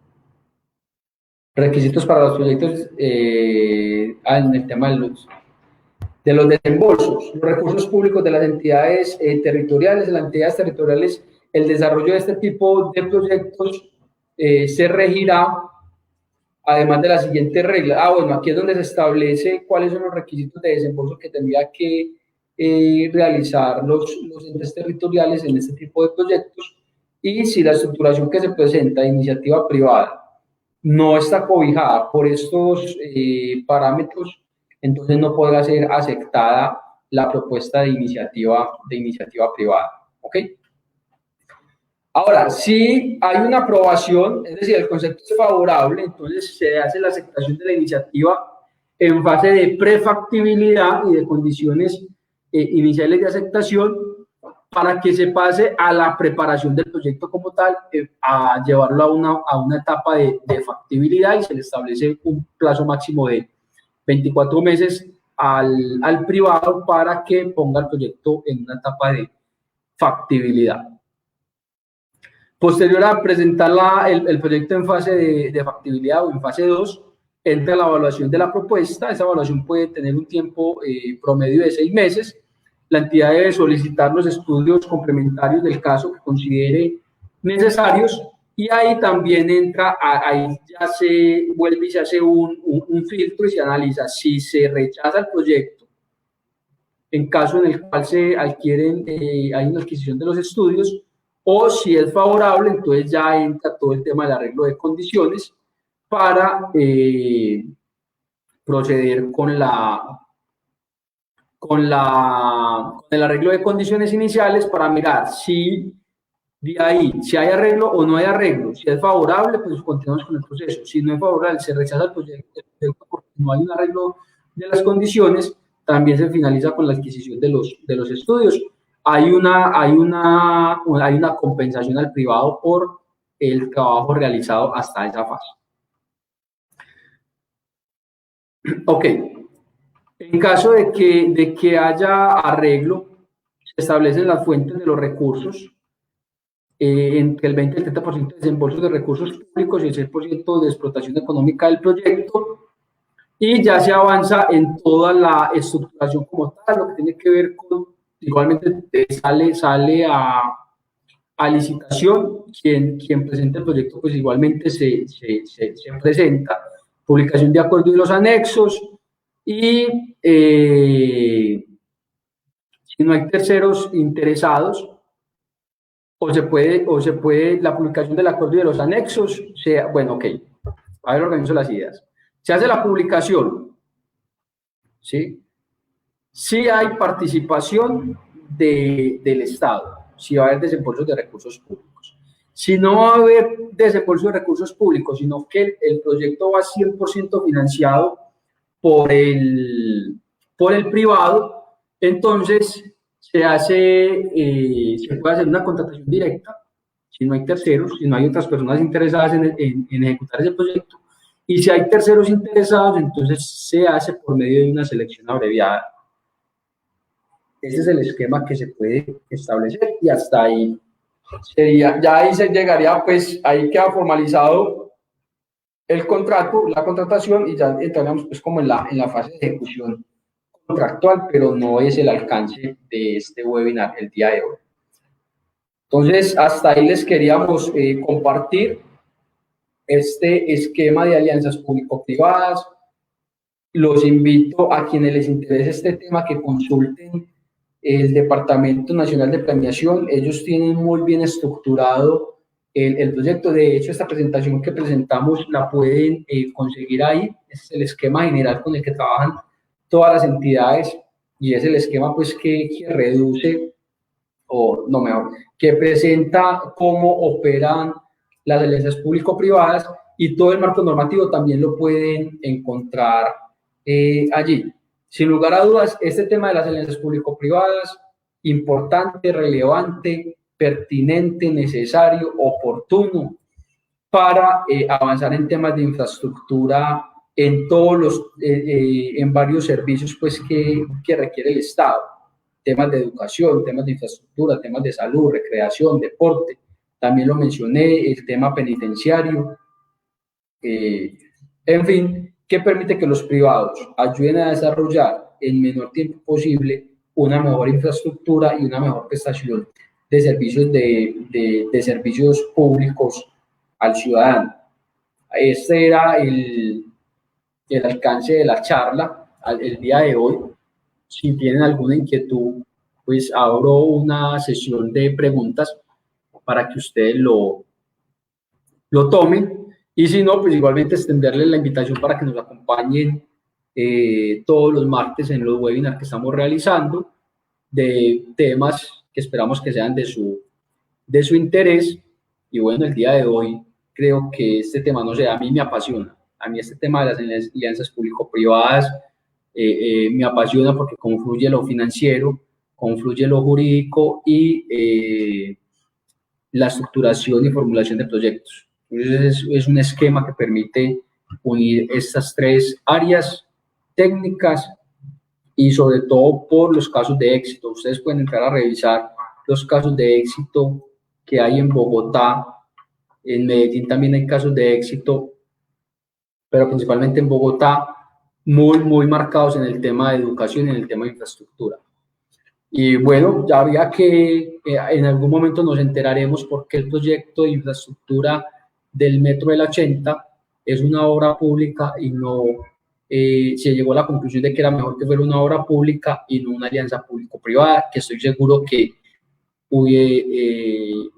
requisitos para los proyectos en el tema de los desembolsos, los recursos públicos de las entidades territoriales, de las entidades territoriales, el desarrollo de este tipo de proyectos se regirá además de la siguiente regla. Bueno, aquí es donde se establece cuáles son los requisitos de desembolso que tendría que realizar los entes territoriales en este tipo de proyectos y si la estructuración que se presenta de iniciativa privada no está cobijada por estos parámetros, entonces no podrá ser aceptada la propuesta de iniciativa privada. ¿Ok? Ahora, si hay una aprobación, es decir, el concepto es favorable, entonces se hace la aceptación de la iniciativa en fase de prefactibilidad y de condiciones iniciales de aceptación para que se pase a la preparación del proyecto como tal, a llevarlo a una etapa de factibilidad y se le establece un plazo máximo de 24 meses al privado para que ponga el proyecto en una etapa de factibilidad. Posterior a presentar el proyecto en fase de factibilidad o en fase 2, entra la evaluación de la propuesta. Esa evaluación puede tener un tiempo promedio de 6 meses. La entidad debe solicitar los estudios complementarios del caso que considere necesarios y ahí también entra, ahí ya se vuelve y se hace un filtro y se analiza si se rechaza el proyecto. En caso en el cual se adquieren, hay una adquisición de los estudios, o si es favorable, entonces ya entra todo el tema del arreglo de condiciones para proceder con el arreglo de condiciones iniciales para mirar si de ahí, si hay arreglo o no hay arreglo. Si es favorable, pues continuamos con el proceso. Si no es favorable, se rechaza el proyecto porque no hay un arreglo de las condiciones, también se finaliza con la adquisición de los estudios. Hay una compensación al privado por el trabajo realizado hasta esa fase. Ok. En caso de que haya arreglo, se establecen las fuentes de los recursos, entre el 20 y el 30% de desembolso de recursos públicos y el 6% de explotación económica del proyecto, y ya se avanza en toda la estructuración como tal, lo que tiene que ver con, igualmente sale a licitación, quien presenta el proyecto pues igualmente se presenta, publicación de acuerdo y los anexos, y si no hay terceros interesados, o se puede la publicación del acuerdo y de los anexos, bueno, ok, a ver, organizo las ideas. Se hace la publicación, ¿sí? Si hay participación del Estado, si va a haber desembolsos de recursos públicos. Si no va a haber desembolso de recursos públicos, sino que el proyecto va 100% financiado por el privado, entonces se puede hacer una contratación directa, si no hay terceros, si no hay otras personas interesadas en ejecutar ese proyecto, y si hay terceros interesados, entonces se hace por medio de una selección abreviada. Ese es el esquema que se puede establecer y hasta ahí sería, ya ahí se llegaría, pues ahí queda formalizado el contrato, la contratación y ya entraríamos pues como en la fase de ejecución contractual, pero no es el alcance de este webinar el día de hoy. Entonces, hasta ahí les queríamos compartir este esquema de alianzas público-privadas. Los invito a quienes les interese este tema que consulten el Departamento Nacional de Planeación. Ellos tienen muy bien estructurado el proyecto. De hecho, esta presentación que presentamos la pueden conseguir ahí. Es el esquema general con el que trabajan todas las entidades y es el esquema pues que reduce, o no mejor, que presenta cómo operan las alianzas público-privadas, y todo el marco normativo también lo pueden encontrar allí. Sin lugar a dudas, este tema de las alianzas público-privadas, importante, relevante, pertinente, necesario, oportuno para avanzar en temas de infraestructura en todos los, en varios servicios pues que requiere el Estado. Temas de educación, temas de infraestructura, temas de salud, recreación, deporte. También lo mencioné, el tema penitenciario. En fin, que permite que los privados ayuden a desarrollar en menor tiempo posible una mejor infraestructura y una mejor prestación de servicios, de servicios públicos al ciudadano. Este era el alcance de la charla el día de hoy. Si tienen alguna inquietud, pues abro una sesión de preguntas para que ustedes lo tomen. Y si no, pues igualmente extenderles la invitación para que nos acompañen todos los martes en los webinars que estamos realizando de temas que esperamos que sean de su interés. Y bueno, el día de hoy creo que este tema, no sé, a mí me apasiona. A mí este tema de las alianzas público-privadas me apasiona porque confluye lo financiero, confluye lo jurídico y la estructuración y formulación de proyectos. Entonces es un esquema que permite unir estas tres áreas técnicas y sobre todo por los casos de éxito. Ustedes pueden entrar a revisar los casos de éxito que hay en Bogotá. En Medellín también hay casos de éxito, pero principalmente en Bogotá, muy marcados en el tema de educación y en el tema de infraestructura. Y bueno, ya había que en algún momento nos enteraremos por qué el proyecto de infraestructura del Metro del 80 es una obra pública y no se llegó a la conclusión de que era mejor que fuera una obra pública y no una alianza público-privada, que estoy seguro que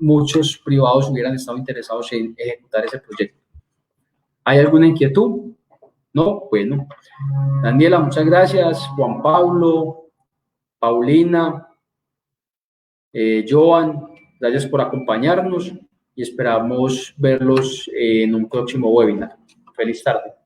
muchos privados hubieran estado interesados en ejecutar ese proyecto. ¿Hay alguna inquietud? No, bueno. Daniela, muchas gracias. Juan Pablo, Paulina, Joan, gracias por acompañarnos y esperamos verlos en un próximo webinar. Feliz tarde.